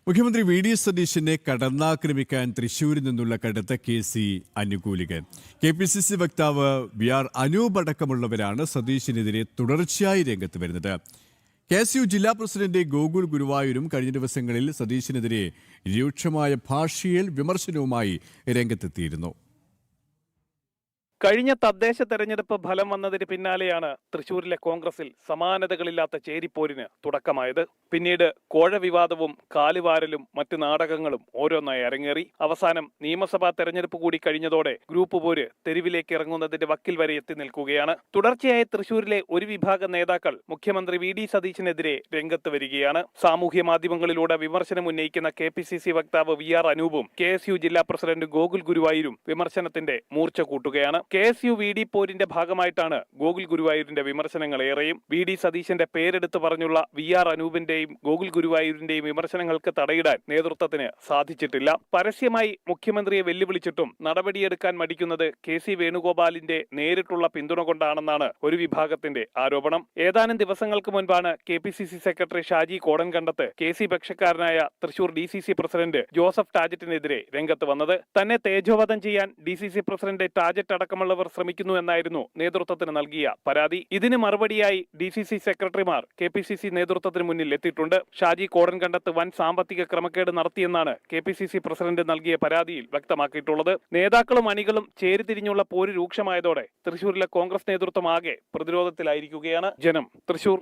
മുഖ്യമന്ത്രി V D സതീശനെ കടന്നാക്രമിക്കാൻ തൃശൂരിൽ നിന്നുള്ള കടുത്ത കേസി അനുകൂലികൾ. KPCC വക്താവ് VR അനൂപ് അടക്കമുള്ളവരാണ് സതീശനെതിരെ തുടർച്ചയായി രംഗത്ത് വരുന്നത്. KSU ജില്ലാ പ്രസിഡന്റ് ഗോകുൽ ഗുരുവായൂരും കഴിഞ്ഞ ദിവസങ്ങളിൽ സതീശനെതിരെ രൂക്ഷമായ ഭാഷയിൽ വിമർശനവുമായി രംഗത്തെത്തിയിരുന്നു. കഴിഞ്ഞ തദ്ദേശ തെരഞ്ഞെടുപ്പ് ഫലം വന്നതിന് പിന്നാലെയാണ് തൃശൂരിലെ കോൺഗ്രസിൽ സമാനതകളില്ലാത്ത ചേരിപ്പോരിന് തുടക്കമായത്. പിന്നീട് കോഴ വിവാദവും കാലുവാരലും മറ്റ് നാടകങ്ങളും ഓരോന്നായി അരങ്ങേറി. അവസാനം നിയമസഭാ തെരഞ്ഞെടുപ്പ് കൂടി കഴിഞ്ഞതോടെ ഗ്രൂപ്പ് പോര് തെരുവിലേക്ക് ഇറങ്ങുന്നതിന്റെ വക്കിൽ വരെ എത്തി നിൽക്കുകയാണ്. തുടർച്ചയായി തൃശൂരിലെ ഒരു വിഭാഗം നേതാക്കൾ മുഖ്യമന്ത്രി വി ഡി സതീശനെതിരെ രംഗത്ത് വരികയാണ്. സാമൂഹ്യ മാധ്യമങ്ങളിലൂടെ വിമർശനം ഉന്നയിക്കുന്ന KPCC വക്താവ് VR അനൂപും KSU ജില്ലാ പ്രസിഡന്റ് ഗോകുൽ ഗുരുവായൂരും വിമർശനത്തിന്റെ മൂർച്ച കൂട്ടുകയാണ്. KSU VD പോരിന്റെ ഭാഗമായിട്ടാണ് ഗോകുൽ ഗുരുവായൂരിന്റെ വിമർശനങ്ങൾ ഏറെയും. വി ഡി സതീശന്റെ പേരെടുത്ത് പറഞ്ഞുള്ള VR അനൂപിന്റെയും ഗോകുൽ ഗുരുവായൂരിന്റെയും വിമർശനങ്ങൾക്ക് തടയിടാൻ നേതൃത്വത്തിന് സാധിച്ചിട്ടില്ല. പരസ്യമായി മുഖ്യമന്ത്രിയെ വെല്ലുവിളിച്ചിട്ടും നടപടിയെടുക്കാൻ മടിക്കുന്നത് KC വേണുഗോപാലിന്റെ നേരിട്ടുള്ള പിന്തുണ കൊണ്ടാണെന്നാണ് ഒരു വിഭാഗത്തിന്റെ ആരോപണം. ഏതാനും ദിവസങ്ങൾക്ക് മുൻപാണ് KPCC secretary Shaji Kodankandath KC പക്ഷക്കാരനായ തൃശൂർ DCC പ്രസിഡന്റ് ജോസഫ് ടാജറ്റിനെതിരെ രംഗത്ത് വന്നത്. തന്നെ തേജോവധം ചെയ്യാൻ DCC പ്രസിഡന്റ് ടാജറ്റ് അടക്കമുള്ളവർ ശ്രമിക്കുന്നു എന്നായിരുന്നു നേതൃത്വത്തിന് നൽകിയ പരാതി. ഇതിന് മറുപടിയായി DCC സെക്രട്ടറിമാർ KPCC നേതൃത്വത്തിന് മുന്നിൽ എത്തിയിട്ടുണ്ട്. ഷാജി കോടൻകണ്ടത്ത് വൻ സാമ്പത്തിക ക്രമക്കേട് നടത്തിയെന്നാണ് KPCC പ്രസിഡന്റ് നൽകിയ പരാതിയിൽ വ്യക്തമാക്കിയിട്ടുള്ളത്. നേതാക്കളും അണികളും ചേരിതിരിഞ്ഞുള്ള പോര് രൂക്ഷമായതോടെ തൃശൂരിലെ കോൺഗ്രസ് നേതൃത്വം ആകെ പ്രതിരോധത്തിലായിരിക്കുകയാണ്. ജനം, തൃശൂർ.